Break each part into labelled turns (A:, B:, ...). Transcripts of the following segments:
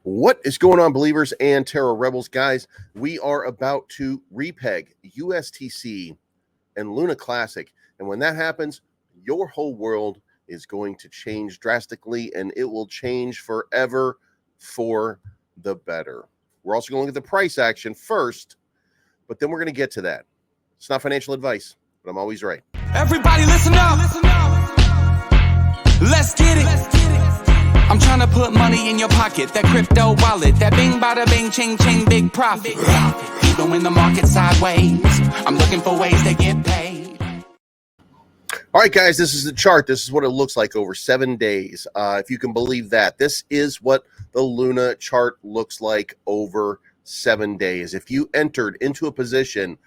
A: What is going on, believers and Terra rebels? Guys, we are about to repeg USTC and Luna Classic. And when that happens, your whole world is going to change drastically, and it will change forever for the better. We're also going to look at the price action first, but then we're going to get to that. It's not financial advice, but I'm always right.
B: Everybody listen up. Let's get it. I'm trying to put money in your pocket, that crypto wallet, that bing bada bing ching ching big profit. Even when the market's sideways, I'm looking for ways to get paid.
A: All right, guys, this is the chart. This is what it looks like over 7 days. If you can believe that. This is what the Luna chart looks like over 7 days. If you entered into a position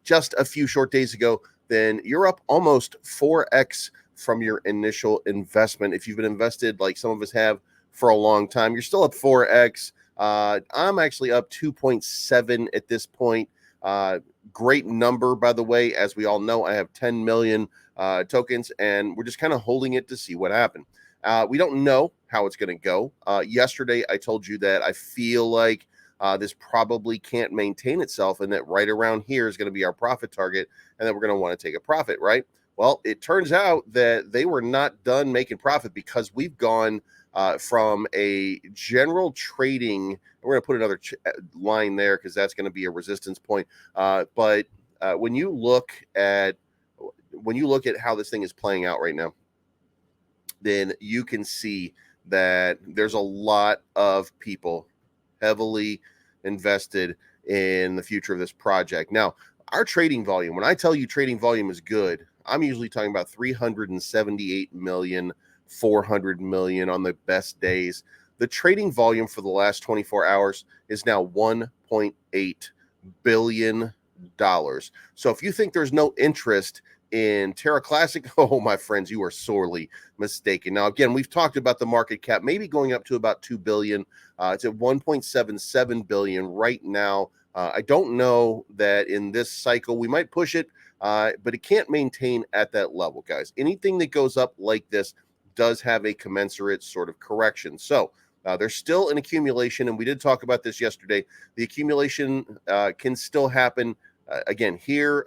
A: just a few short days ago, then you're up almost 4x from your initial investment. If you've been invested like some of us have for a long time, you're still up 4x. I'm actually up 2.7 at this point. Great number, by the way. As we all know, I have 10 million tokens, and we're just kind of holding it to see what happened. We don't know how it's going to go. Yesterday, I told you that I feel like this probably can't maintain itself, and that right around here is going to be our profit target, and that we're going to want to take a profit, right? Well, it turns out that they were not done making profit, because we've gone from a general trading. We're going to put another line there because that's going to be a resistance point. But when you look at how this thing is playing out right now, then you can see that there's a lot of people heavily invested in the future of this project. Now, our trading volume, when I tell you trading volume is good, I'm usually talking about 378 million, 400 million on the best days. The trading volume for the last 24 hours is now $1.8 billion. So if you think there's no interest in Terra Classic, oh, my friends, you are sorely mistaken. Now, again, we've talked about the market cap maybe going up to about 2 billion. It's at 1.77 billion right now. I don't know that in this cycle we might push it, but it can't maintain at that level, guys. Anything that goes up like this does have a commensurate sort of correction. So there's still an accumulation, and we did talk about this yesterday. The accumulation can still happen again here.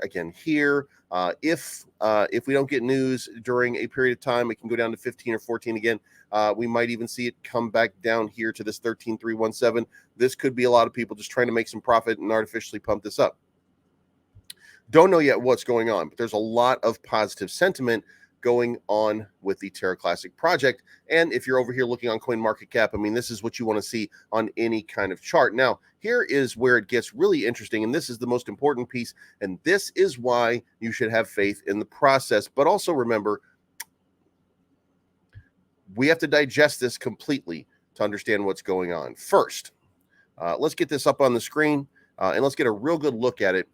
A: If we don't get news during a period of time, it can go down to 15 or 14 again. We might even see it come back down here to this 13,317. This could be a lot of people just trying to make some profit and artificially pump this up. Don't know yet what's going on, but there's a lot of positive sentiment going on with the Terra Classic project. And if you're over here looking on CoinMarketCap, I mean, this is what you want to see on any kind of chart. Now, here is where it gets really interesting, and this is the most important piece, and this is why you should have faith in the process. But also remember, we have to digest this completely to understand what's going on. First, let's get this up on the screen, and let's get a real good look at it.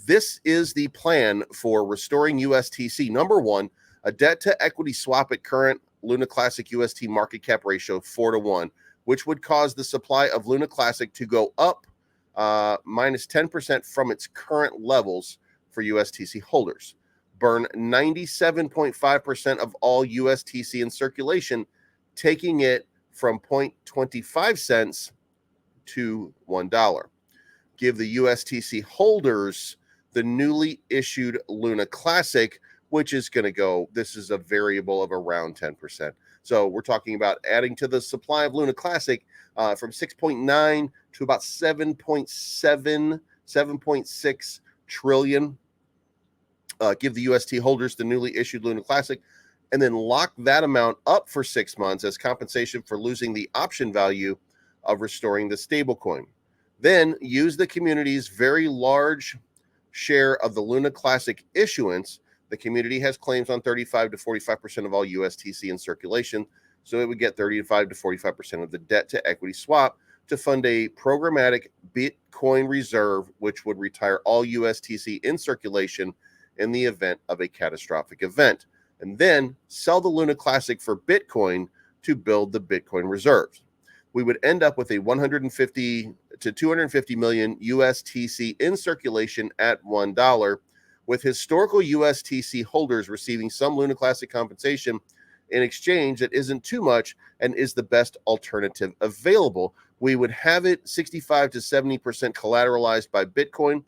A: This is the plan for restoring USTC. Number one, a debt-to-equity swap at current Luna Classic UST market cap ratio 4-1, which would cause the supply of Luna Classic to go up minus 10% from its current levels for USTC holders. Burn 97.5% of all USTC in circulation, taking it from 0.25 cents to $1. Give the USTC holders the newly issued Luna Classic, which is going to go, this is a variable of around 10%. So we're talking about adding to the supply of Luna Classic from 6.9 to about 7.6 trillion. Give the UST holders the newly issued Luna Classic, and then lock that amount up for 6 months as compensation for losing the option value of restoring the stablecoin. Then use the community's very large share of the Luna Classic issuance. The community has claims on 35 to 45% of all USTC in circulation, so it would get 35 to 45% of the debt to equity swap to fund a programmatic Bitcoin reserve, which would retire all USTC in circulation in the event of a catastrophic event, and then sell the Luna Classic for Bitcoin to build the Bitcoin reserves. We would end up with a 150 to 250 million USTC in circulation at $1, with historical USTC holders receiving some Luna Classic compensation in exchange that isn't too much and is the best alternative available. We would have it 65 to 70% collateralized by Bitcoin.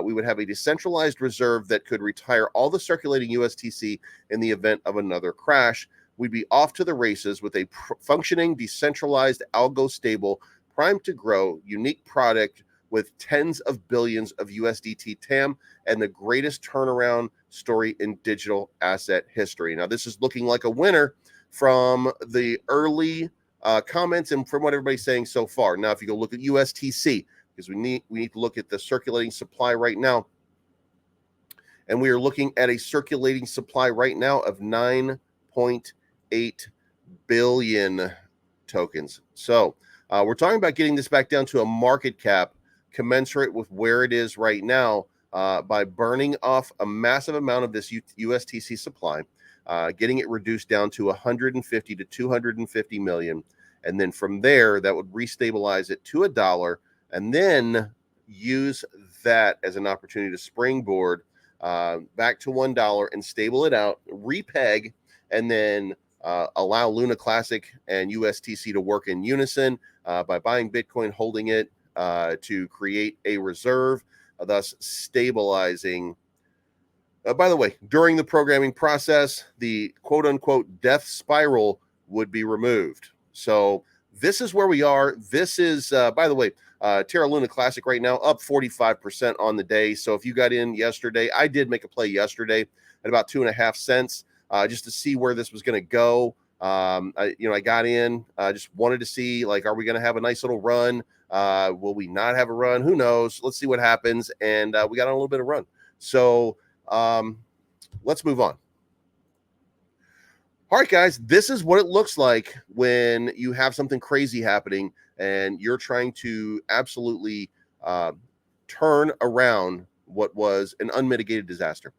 A: We would have a decentralized reserve that could retire all the circulating USTC in the event of another crash. We'd be off to the races with a functioning, decentralized, algo stable, primed to grow, unique product with tens of billions of USDT TAM and the greatest turnaround story in digital asset history. Now, this is looking like a winner from the early comments and from what everybody's saying so far. Now, if you go look at USTC, because we need to look at the circulating supply right now, and we are looking at a circulating supply right now of 9.8 billion tokens. So we're talking about getting this back down to a market cap commensurate with where it is right now by burning off a massive amount of this USTC supply, getting it reduced down to 150 to 250 million. And then from there, that would restabilize it to $1 and then use that as an opportunity to springboard back to $1 and stable it out, repeg, and then allow Luna Classic and USTC to work in unison by buying Bitcoin, holding it to create a reserve, thus stabilizing. By the way, during the programming process, the quote-unquote death spiral would be removed. So this is where we are. This is, by the way, TERRALUNA Classic right now up 45% on the day. So if you got in yesterday, I did make a play yesterday at about 2.5 cents just to see where this was going to go. I got in, just wanted to see, like, are we going to have a nice little run? Will we not have a run? Who knows? Let's see what happens. And we got on a little bit of run. So let's move on. All right, guys, this is what it looks like when you have something crazy happening and you're trying to absolutely turn around what was an unmitigated disaster.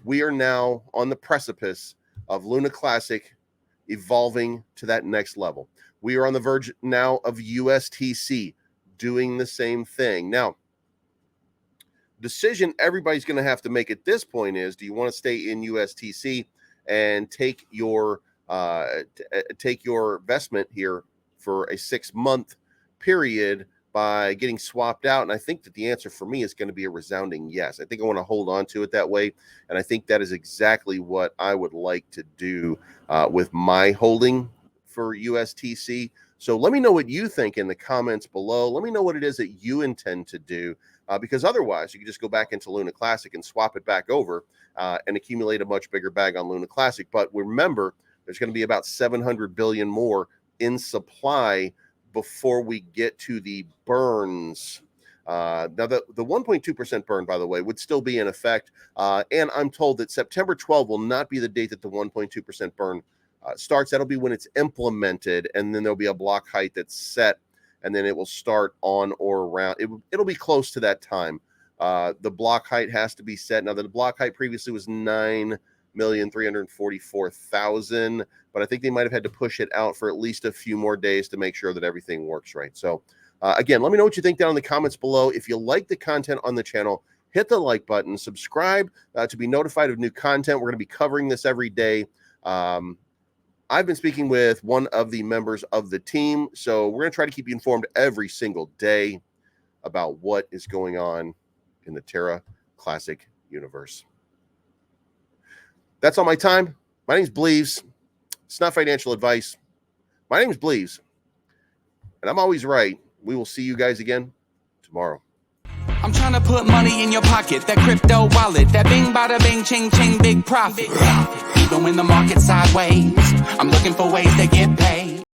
A: We are now on the precipice of Luna Classic evolving to that next level. We are on the verge now of USTC doing the same thing. Now, decision everybody's going to have to make at this point is, do you want to stay in USTC and take your investment here for a 6-month period by getting swapped out? And I think that the answer for me is going to be a resounding yes. I think I want to hold on to it that way. And I think that is exactly what I would like to do with my holding for USTC. So let me know what you think in the comments below. Let me know what it is that you intend to do, because otherwise you can just go back into Luna Classic and swap it back over and accumulate a much bigger bag on Luna Classic. But remember, there's going to be about 700 billion more in supply before we get to the burns. Now, the 1.2% burn, by the way, would still be in effect. And I'm told that September 12 will not be the date that the 1.2% burn starts. That'll be when it's implemented, and then there'll be a block height that's set, and then it will start on or around. It'll be close to that time. The block height has to be set. Now, the block height previously was 9,344,000, but I think they might have had to push it out for at least a few more days to make sure that everything works right. So again, let me know what you think down in the comments below. If you like the content on the channel, hit the like button, subscribe to be notified of new content. We're going to be covering this every day. I've been speaking with one of the members of the team, so we're going to try to keep you informed every single day about what is going on in the Terra Classic universe. That's all my time. My name is Bleeves. It's not financial advice. My name is Bleeves, and I'm always right. We will see you guys again tomorrow.
B: I'm trying to put money in your pocket, that crypto wallet, that bing bada bing ching ching big profit. Even when the market's sideways, I'm looking for ways to get paid.